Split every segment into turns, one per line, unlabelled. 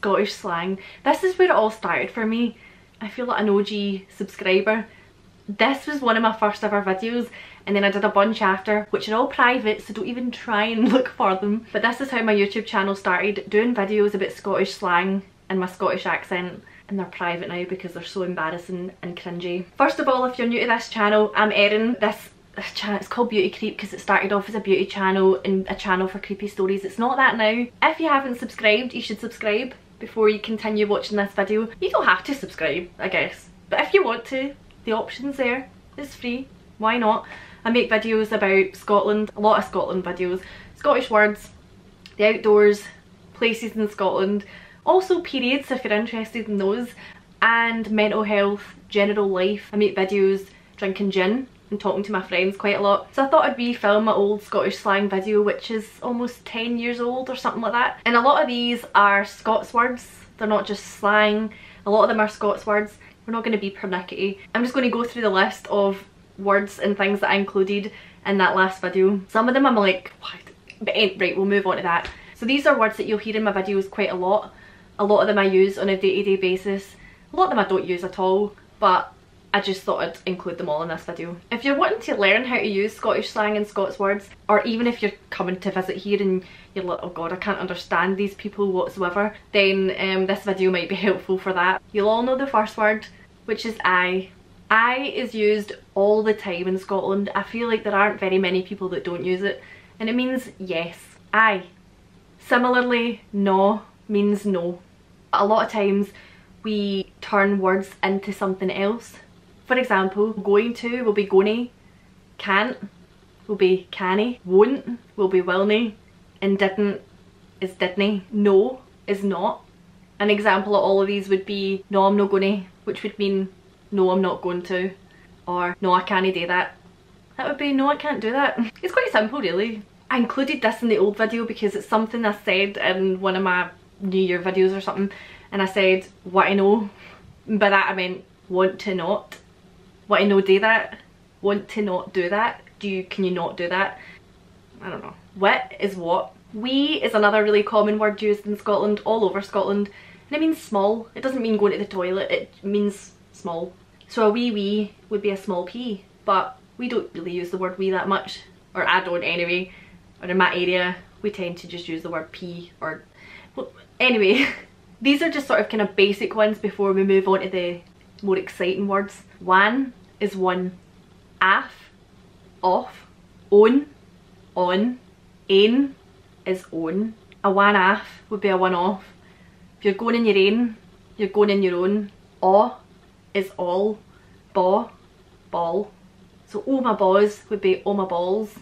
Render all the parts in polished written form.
Scottish slang. This is where it all started for me. I feel like an OG subscriber. This was one of my first ever videos, and then I did a bunch after, which are all private, so don't even try and look for them. But this is how my YouTube channel started, doing videos about Scottish slang and my Scottish accent, and they're private now because they're so embarrassing and cringy. First of all, if you're new to this channel, I'm Erin. This channel, it's called Beauty Creep because it started off as a beauty channel and a channel for creepy stories. It's not that now. If you haven't subscribed, you should subscribe before you continue watching this video. You don't have to subscribe, I guess, but if you want to, the option's there. It's free. Why not? I make videos about Scotland, a lot of Scotland videos, Scottish words, the outdoors, places in Scotland, also periods if you're interested in those, and mental health, general life. I make videos drinking gin and talking to my friends quite a lot. So I thought I'd refilm my old Scottish slang video, which is almost 10 years old or something like that. And a lot of these are Scots words. They're not just slang. A lot of them are Scots words. We're not going to be pernickety. I'm just going to go through the list of words and things that I included in that last video. Some of them I'm like, what? But right, we'll move on to that. So these are words that you'll hear in my videos quite a lot. A lot of them I use on a day-to-day basis. A lot of them I don't use at all, but I just thought I'd include them all in this video. If you're wanting to learn how to use Scottish slang and Scots words, or even if you're coming to visit here and you're like, oh god, I can't understand these people whatsoever, then this video might be helpful for that. You'll all know the first word, which is I. I is used all the time in Scotland. I feel like there aren't very many people that don't use it, and it means yes. I. Similarly, no means no. A lot of times we turn words into something else. For example, going to will be gony, can't will be canny, won't will be willney, and didn't is didn't, no is not. An example of all of these would be no, I'm not gonna, which would mean no, I'm not going to, or no, I can't do that. That would be no, I can't do that. It's quite simple really. I included this in the old video because it's something I said in one of my New Year videos or something, and I said what I know. By that I meant want to not. What I know do that. Want to not do that. Can you not do that? I don't know. What is what. Wee is another really common word used in Scotland, all over Scotland, and it means small. It doesn't mean going to the toilet, it means small. So a wee would be a small pea, but we don't really use the word wee that much, or I don't anyway, or in my area we tend to just use the word pea, or well, anyway. These are just sort of kind of basic ones before we move on to the more exciting words. Wan is one, af, off, own, on, ain is own. A one af would be a one off. If you're going in your ain, you're going in your own. Aw is all, baw, ball. So oh my balls would be oh my balls.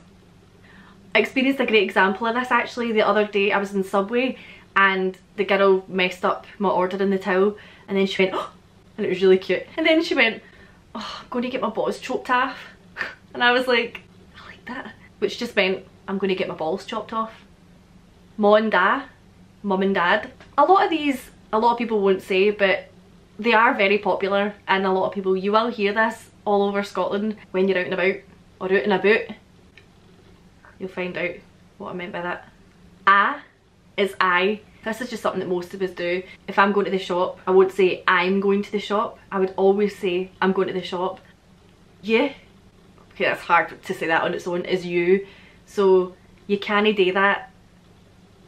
I experienced a great example of this actually the other day. I was in Subway and the girl messed up my order in the till, and then she went, oh, and it was really cute, and then she went, oh, I'm going to get my balls chopped off. And I was like, I like that, which just meant I'm going to get my balls chopped off. Ma and da, mum and dad. A lot of these, a lot of people won't say, but they are very popular, and a lot of people, you will hear this all over Scotland when you're out and about, or out and about. You'll find out what I meant by that. A is I. This is just something that most of us do. If I'm going to the shop, I won't say I'm going to the shop. I would always say I'm going to the shop. Yeah. Okay, that's hard to say that on its own, is you. So you can't do that.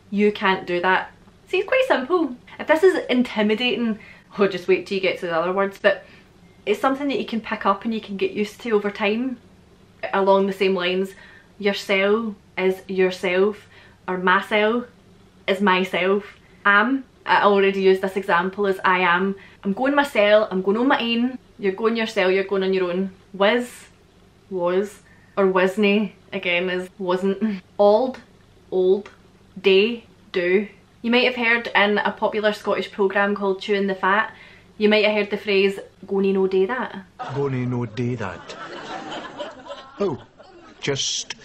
You can't do that. See, it's quite simple. If this is intimidating, oh, just wait till you get to the other words, but it's something that you can pick up and you can get used to over time. Along the same lines, yoursel is yourself, or mysel is myself. I already used this example as I am. I'm going mysel, I'm going on my own. You're going yourself, you're going on your own. Whiz, was, or wisney, again, is wasn't. Auld, old, day, do. You might have heard in a popular Scottish programme called Chewing the Fat, you might have heard the phrase, gonna no do that.
Gonna no do that. Oh, just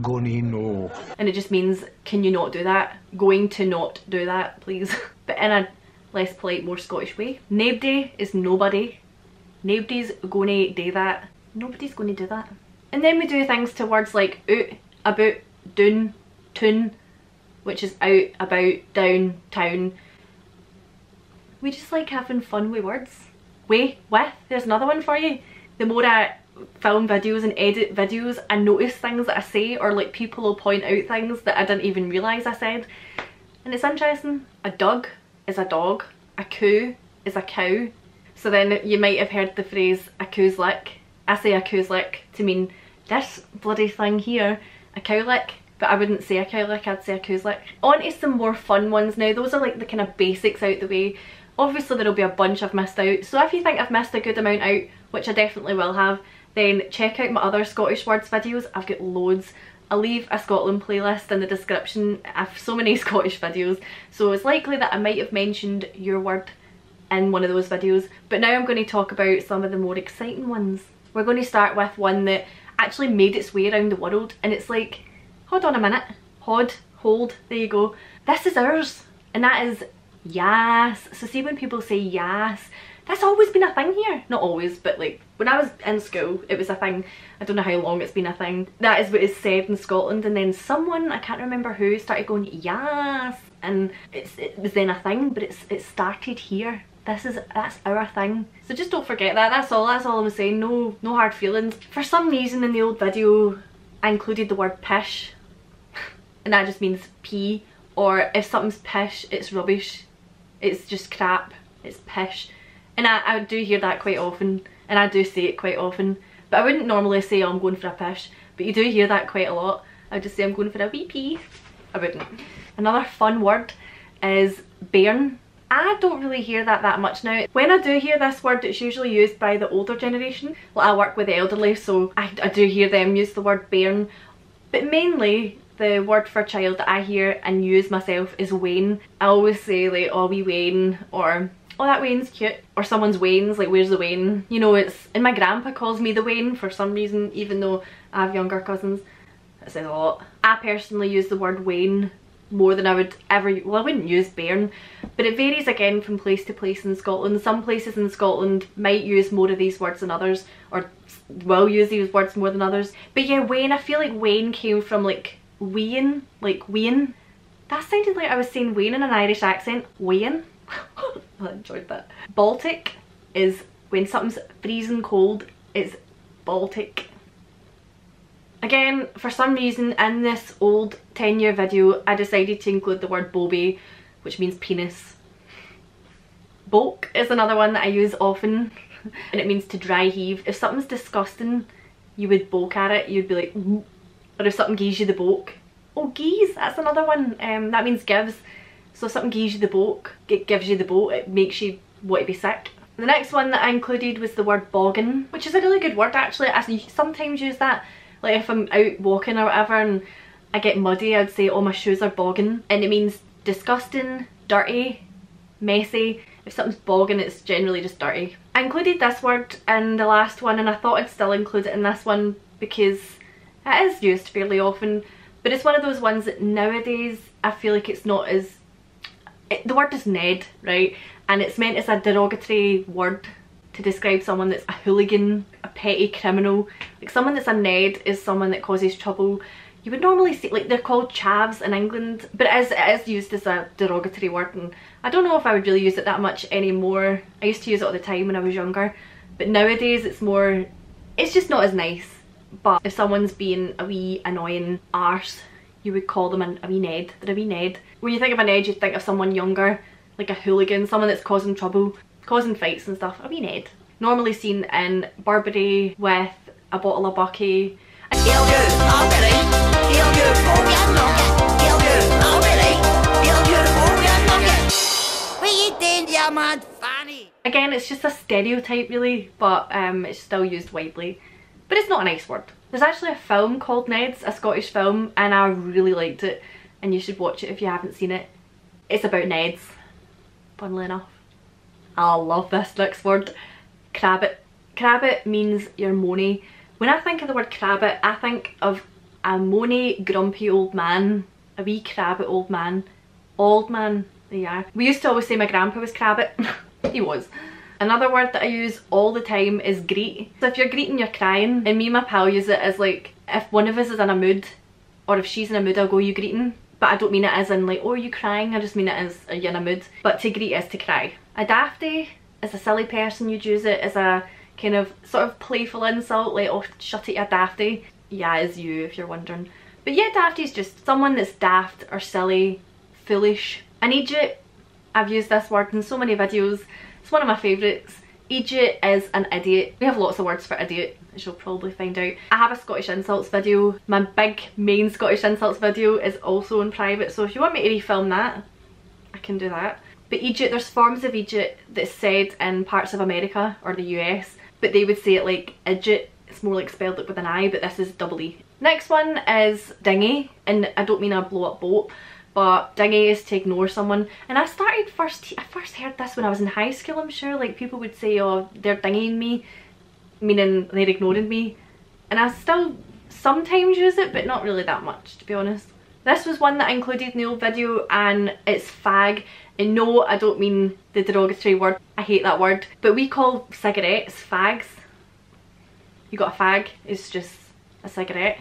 gonna no.
And it just means, can you not do that? Going to not do that, please. But in a less polite, more Scottish way. Naebody is nobody. Nobody's gonna do that. Nobody's gonna do that. And then we do things to words like out, about, doon, toon, which is out, about, down, town. We just like having fun with words. There's another one for you. The more I film videos and edit videos, I notice things that I say, or like people will point out things that I didn't even realise I said. And it's interesting. A dog is a dog. A coo is a cow. So then you might have heard the phrase a coo's lick. I say a coo's lick to mean this bloody thing here, a cow lick. But I wouldn't say a cow lick, I'd say a coo's lick. On to some more fun ones now. Those are like the kind of basics out the way. Obviously there'll be a bunch I've missed out. So if you think I've missed a good amount out, which I definitely will have, then check out my other Scottish words videos. I've got loads. I'll leave a Scotland playlist in the description. I have so many Scottish videos, so it's likely that I might have mentioned your word in one of those videos. But now I'm going to talk about some of the more exciting ones. We're going to start with one that actually made its way around the world, and it's like, hold on a minute, hold, there you go. This is ours, and that is yas. So see when people say yas, that's always been a thing here. Not always, but like when I was in school it was a thing. I don't know how long it's been a thing. That is what is said in Scotland, and then someone, I can't remember who, started going yas, and it was then a thing, but it started here. That's our thing. So just don't forget that. That's all I'm saying. No hard feelings. For some reason in the old video I included the word pish, and that just means pee, or if something's pish, it's rubbish, it's just crap, it's pish. And I do hear that quite often, and I do say it quite often, but I wouldn't normally say, oh, I'm going for a pish, but you do hear that quite a lot. I would just say I'm going for a wee pee. I wouldn't. Another fun word is bairn. I don't really hear that much now. When I do hear this word, it's usually used by the older generation. Well, I work with the elderly, so I do hear them use the word bairn, but mainly the word for child that I hear and use myself is Wayne. I always say like, oh, wee Wayne, or oh, that Wayne's cute, or someone's Wayne's, like, where's the Wayne? You know, it's, and my grandpa calls me the Wayne for some reason, even though I have younger cousins. That says a lot. I personally use the word Wayne more than I would ever, well, I wouldn't use bairn, but it varies again from place to place in Scotland. Some places in Scotland might use more of these words than others, or will use these words more than others. But yeah, Wayne, I feel like Wayne came from like Wayne, like Wayne. That sounded like I was saying Wayne in an Irish accent. Wayne. I enjoyed that. Baltic is when something's freezing cold, it's Baltic. Again, for some reason in this old 10-year video I decided to include the word bobby, which means penis. Boke is another one that I use often, and it means to dry heave. If something's disgusting, you would boke at it, you'd be like, ooh. Or if something gives you the boke. Oh, geese, that's another one. That means gives. So if something gives you the boke, it gives you the boat, it makes you want to be sick. The next one that I included was the word boggin, which is a really good word actually. I sometimes use that, like if I'm out walking or whatever and I get muddy, I'd say, oh, my shoes are boggin, and it means disgusting, dirty, messy. If something's boggin, it's generally just dirty. I included this word in the last one, and I thought I'd still include it in this one because it is used fairly often, but it's one of those ones that nowadays I feel like it's not as, the word is Ned, right, and it's meant as a derogatory word to describe someone that's a hooligan, a petty criminal. Like someone that's a Ned is someone that causes trouble. You would normally see, like, they're called chavs in England, but it is used as a derogatory word, and I don't know if I would really use it that much anymore. I used to use it all the time when I was younger, but nowadays it's more, it's just not as nice. But if someone's being a wee annoying arse, you would call them a wee Ned. They're a wee Ned. When you think of a Ned, you think of someone younger, like a hooligan, someone that's causing trouble, causing fights and stuff. A wee Ned. Normally seen in Burberry with a bottle of Bucky. Again, it's just a stereotype really, but it's still used widely. But it's not a nice word. There's actually a film called Ned's, a Scottish film, and I really liked it, and you should watch it if you haven't seen it. It's about Neds, funnily enough. I love this next word. Crabbit. Crabbit means you're moany. When I think of the word crabbit, I think of a moany, grumpy old man. A wee crabbit old man. Old man, there you are. We used to always say my grandpa was crabbit. He was. Another word that I use all the time is greet. So if you're greeting, you're crying. And me and my pal use it as like, if one of us is in a mood, or if she's in a mood, I'll go, you greeting? But I don't mean it as in like, oh, are you crying? I just mean it as, are you in a mood? But to greet is to cry. A dafty is a silly person. You'd use it as a kind of sort of playful insult, like, oh, shut it, you dafty. Yeah, it's you if you're wondering. But yeah, dafty is just someone that's daft or silly, foolish. An idiot, I've used this word in so many videos. It's one of my favourites. Idiot is an idiot. We have lots of words for idiot, as you'll probably find out. I have a Scottish insults video. My big main Scottish insults video is also in private, so if you want me to refilm that, I can do that. But idiot, there's forms of idiot that's said in parts of America or the US, but they would say it like idiot. It's more like spelled like with an I, but this is double E. Next one is dinghy, and I don't mean a blow up boat, but dinghy is to ignore someone. And I first heard this when I was in high school, I'm sure. Like, people would say, oh, they're dinghying me, meaning they're ignoring me. And I still sometimes use it, but not really that much, to be honest. This was one that I included in the old video, and it's fag. And no, I don't mean the derogatory word. I hate that word. But we call cigarettes fags. You got a fag, it's just a cigarette.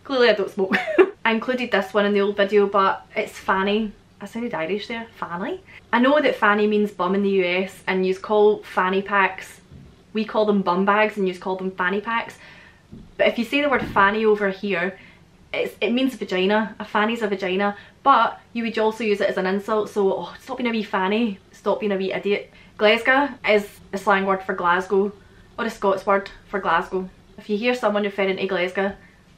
Clearly I don't smoke. I included this one in the old video, but it's fanny. I sounded Irish there, fanny. I know that fanny means bum in the US, and you call fanny packs, we call them bum bags and you call them fanny packs. But if you say the word fanny over here, it means vagina. A fanny's a vagina, but you would also use it as an insult. So, oh, stop being a wee fanny, stop being a wee idiot. Glasgow is a slang word for Glasgow, or a Scots word for Glasgow. If you hear someone referring to Glasgow,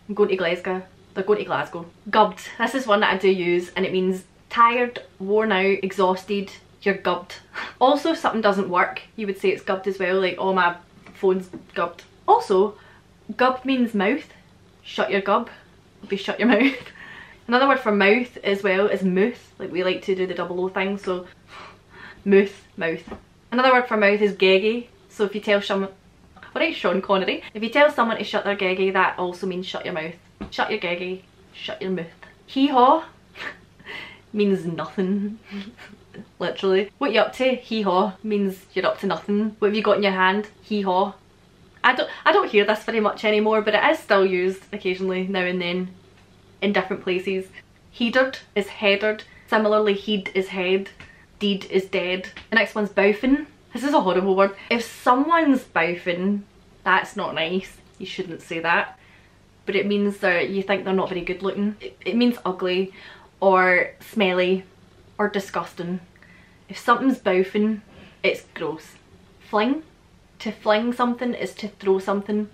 I'm going to Glasgow, they're going to Glasgow. Gubbed, this is one that I do use, and it means tired, worn out, exhausted, you're gubbed. Also, if something doesn't work, you would say it's gubbed as well, like, oh, my phone's gubbed. Also, gubbed means mouth. Shut your gub, be shut your mouth. Another word for mouth as well is mouth, like we like to do the double O thing, so mouth, mouth. Another word for mouth is geggy, so if you tell someone, alright, Sean Connery, if you tell someone to shut their geggy, that also means shut your mouth. Shut your geggy, shut your mouth. Hee-haw means nothing. Literally. What you up to? Hee-haw means you're up to nothing. What have you got in your hand? Hee-haw. I don't hear this very much anymore, but it is still used occasionally now and then in different places. Headered is headered. Similarly, heed is head. Deed is dead. The next one's bowfin. This is a horrible word. If someone's bowfin, that's not nice. You shouldn't say that. But it means that you think they're not very good looking. It means ugly or smelly or disgusting. If something's bowfin, it's gross. Fling. To fling something is to throw something.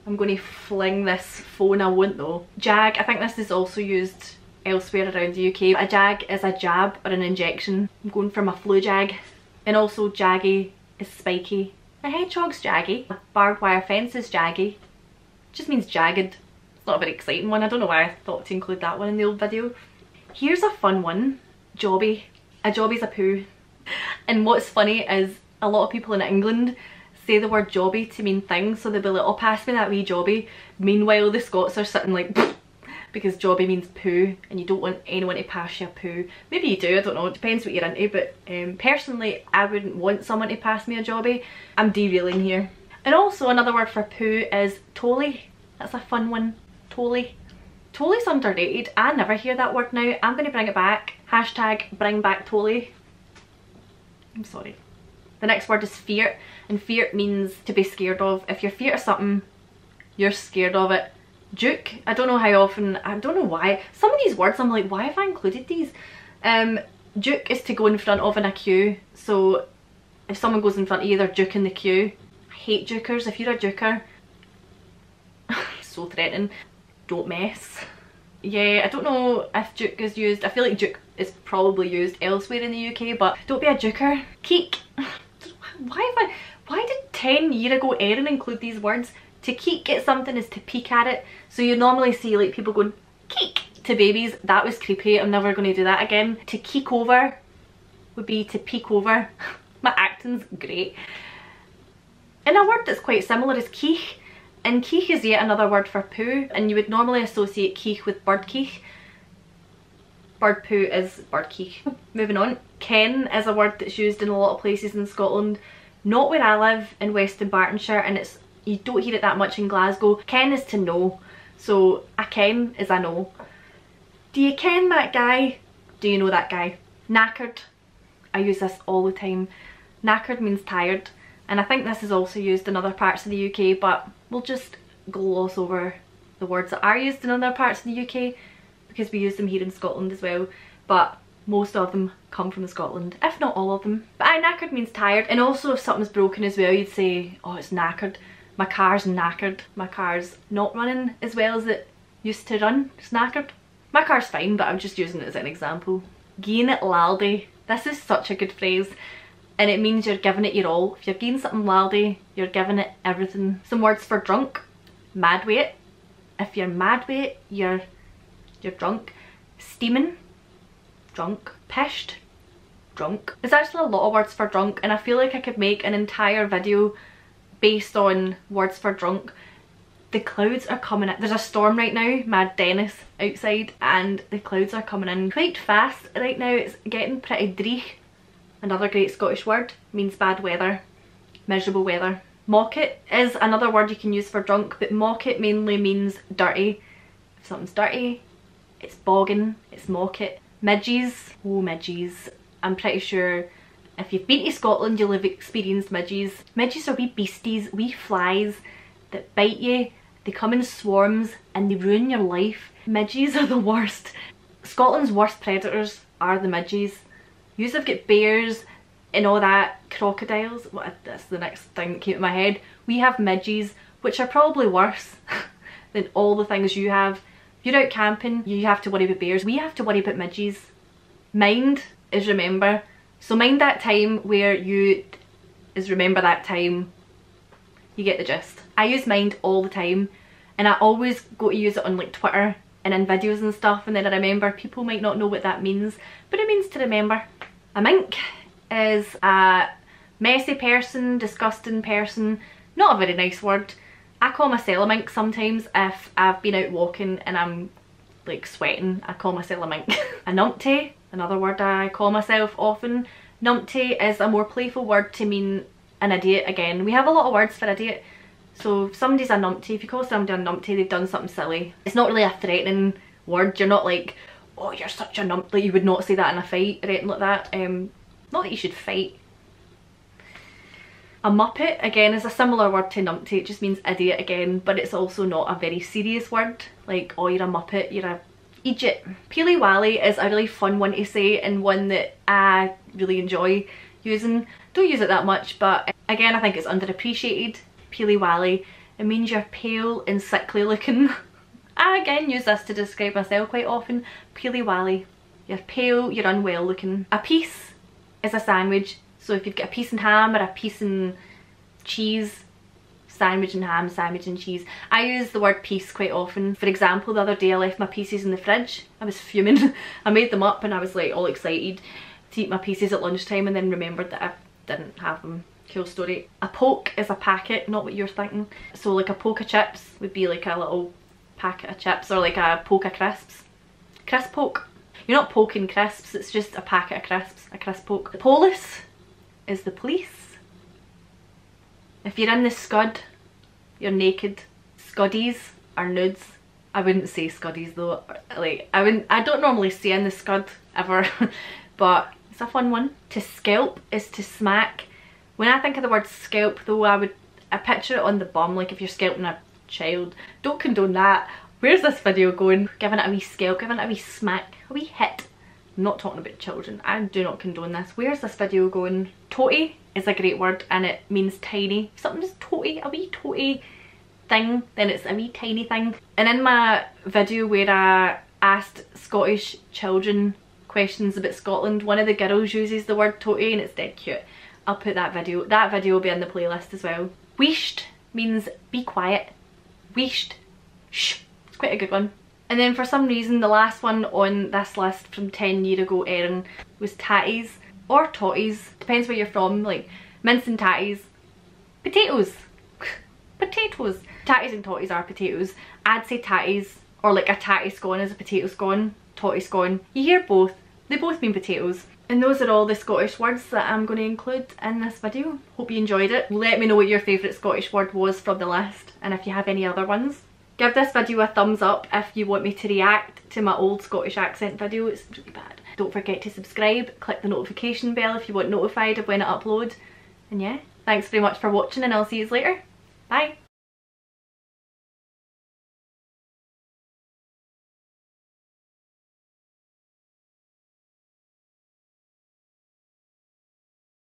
I'm going to fling this phone, I won't though. Jag, I think this is also used elsewhere around the UK. A jag is a jab or an injection. I'm going for my flu jag. And also jaggy is spiky. A hedgehog's jaggy. A barbed wire fence is jaggy. It just means jagged. It's not a very exciting one. I don't know why I thought to include that one in the old video. Here's a fun one. Jobby. A jobby's a poo. And what's funny is a lot of people in England say the word jobby to mean things, so they'll be like, oh, pass me that wee jobby. Meanwhile, the Scots are sitting like, because jobby means poo, and you don't want anyone to pass you a poo. Maybe you do, I don't know, it depends what you're into, but personally, I wouldn't want someone to pass me a jobby. I'm derailing here. And also, another word for poo is tolly. That's a fun one. Tolly. Tolly's underrated. I never hear that word now. I'm going to bring it back. Hashtag bring back tolly. I'm sorry. The next word is fear, and fear means to be scared of. If you're feared of something, you're scared of it. Duke, I don't know how often, I don't know why. Some of these words I'm like, why have I included these? Duke is to go in front of in a queue. So if someone goes in front of you, they're duking the queue. I hate dukers. If you're a duker, so threatening. Don't mess. Yeah, I don't know if duke is used. I feel like duke is probably used elsewhere in the UK, but don't be a duker. Keek. Why did 10 years ago Erin include these words? To keek at something is to peek at it. So you normally see like people going keek to babies. That was creepy. I'm never going to do that again. To keek over would be to peek over. My acting's great. And a word that's quite similar is keech. And keech is yet another word for poo. And you would normally associate keech with bird keech. Bird poo is bird keech. Moving on. Ken is a word that's used in a lot of places in Scotland. Not where I live in Western Bartonshire, and you don't hear it that much in Glasgow. Ken is to know. So a ken is a know. Do you ken that guy? Do you know that guy? Knackered. I use this all the time. Knackered means tired, and I think this is also used in other parts of the UK, but we'll just gloss over the words that are used in other parts of the UK because we use them here in Scotland as well, but most of them come from Scotland, if not all of them. But knackered means tired, and also if something's broken as well, you'd say, oh, it's knackered. My car's knackered. My car's not running as well as it used to run. It's knackered. My car's fine, but I'm just using it as an example. Gien it laldy. This is such a good phrase, and it means you're giving it your all. If you're gien something laldy, you're giving it everything. Some words for drunk. Mad with it. If you're mad with it, you're drunk. Steaming. Drunk. Pished. Drunk. There's actually a lot of words for drunk, and I feel like I could make an entire video based on words for drunk. The clouds are coming in. There's a storm right now, Mad Dennis, outside, and the clouds are coming in quite fast right now. It's getting pretty dreich. Another great Scottish word, means bad weather, miserable weather. Mocket is another word you can use for drunk, but mocket mainly means dirty. If something's dirty, it's bogging, it's mocket. Midges, oh midges. I'm pretty sure if you've been to Scotland, you'll have experienced midges. Midges are wee beasties, wee flies that bite you. They come in swarms and they ruin your life. Midges are the worst. Scotland's worst predators are the midges. Yous have got bears and all that, crocodiles. That's the next thing that came to my head. We have midges, which are probably worse than all the things you have. If you're out camping, you have to worry about bears. We have to worry about midges. Mind is remember. So mind that time where you is remember that time. You get the gist. I use mind all the time, and I always go to use it on like Twitter and in videos and stuff, and then I remember. People might not know what that means, but it means to remember. A mink is a messy person, disgusting person, not a very nice word. I call myself a mink sometimes if I've been out walking and I'm like sweating. I call myself a mink. A numpty, another word I call myself often. Numpty is a more playful word to mean an idiot again. We have a lot of words for idiot. So if somebody's a numpty, if you call somebody a numpty, they've done something silly. It's not really a threatening word. You're not like, oh, you're such a nump. Like, you would not say that in a fight or anything like that. Not that you should fight. A muppet, again, is a similar word to numpty. It just means idiot again, but it's also not a very serious word. Like, oh, you're a muppet, you're a idiot. Peely wally is a really fun one to say, and one that I really enjoy using. Don't use it that much, but again, I think it's underappreciated. Peely wally. It means you're pale and sickly looking. I again use this to describe myself quite often. Peely wally. You're pale, you're unwell looking. A piece is a sandwich. So if you've got a piece and ham or a piece and cheese, sandwich and ham, sandwich and cheese. I use the word piece quite often. For example, the other day I left my pieces in the fridge. I was fuming. I made them up and I was like all excited to eat my pieces at lunchtime, and then remembered that I didn't have them. Cool story. A poke is a packet, not what you're thinking. So like a poke of chips would be like a little packet of chips, or like a poke of crisps. Crisp poke. You're not poking crisps, it's just a packet of crisps, a crisp poke. The polis is the police. If you're in the scud, you're naked. Scuddies are nudes. I wouldn't say scuddies though. Like, I don't normally say in the scud ever, but it's a fun one. To scalp is to smack. When I think of the word scalp though, I picture it on the bum, like if you're scalping a child. Don't condone that. Where's this video going? Giving it a wee scalp, giving it a wee smack, a wee hit. I'm not talking about children. I do not condone this. Where's this video going? Toty is a great word, and it means tiny. If something's toty, a wee toty thing, then it's a wee tiny thing. And in my video where I asked Scottish children questions about Scotland, one of the girls uses the word toty and it's dead cute. I'll put that video. That video will be in the playlist as well. Wheesht means be quiet. Wheesht. Shh. It's quite a good one. And then for some reason the last one on this list from 10 years ago, Erin, was tatties or totties. Depends where you're from. Like mincing tatties. Potatoes. Potatoes. Tatties and totties are potatoes. I'd say tatties, or like a tatty scone is a potato scone. Totty scone. You hear both. They both mean potatoes. And those are all the Scottish words that I'm going to include in this video. Hope you enjoyed it. Let me know what your favourite Scottish word was from the list, and if you have any other ones. Give this video a thumbs up if you want me to react to my old Scottish accent video. It's really bad. Don't forget to subscribe, click the notification bell if you want notified of when I upload. And yeah, thanks very much for watching and I'll see you later. Bye!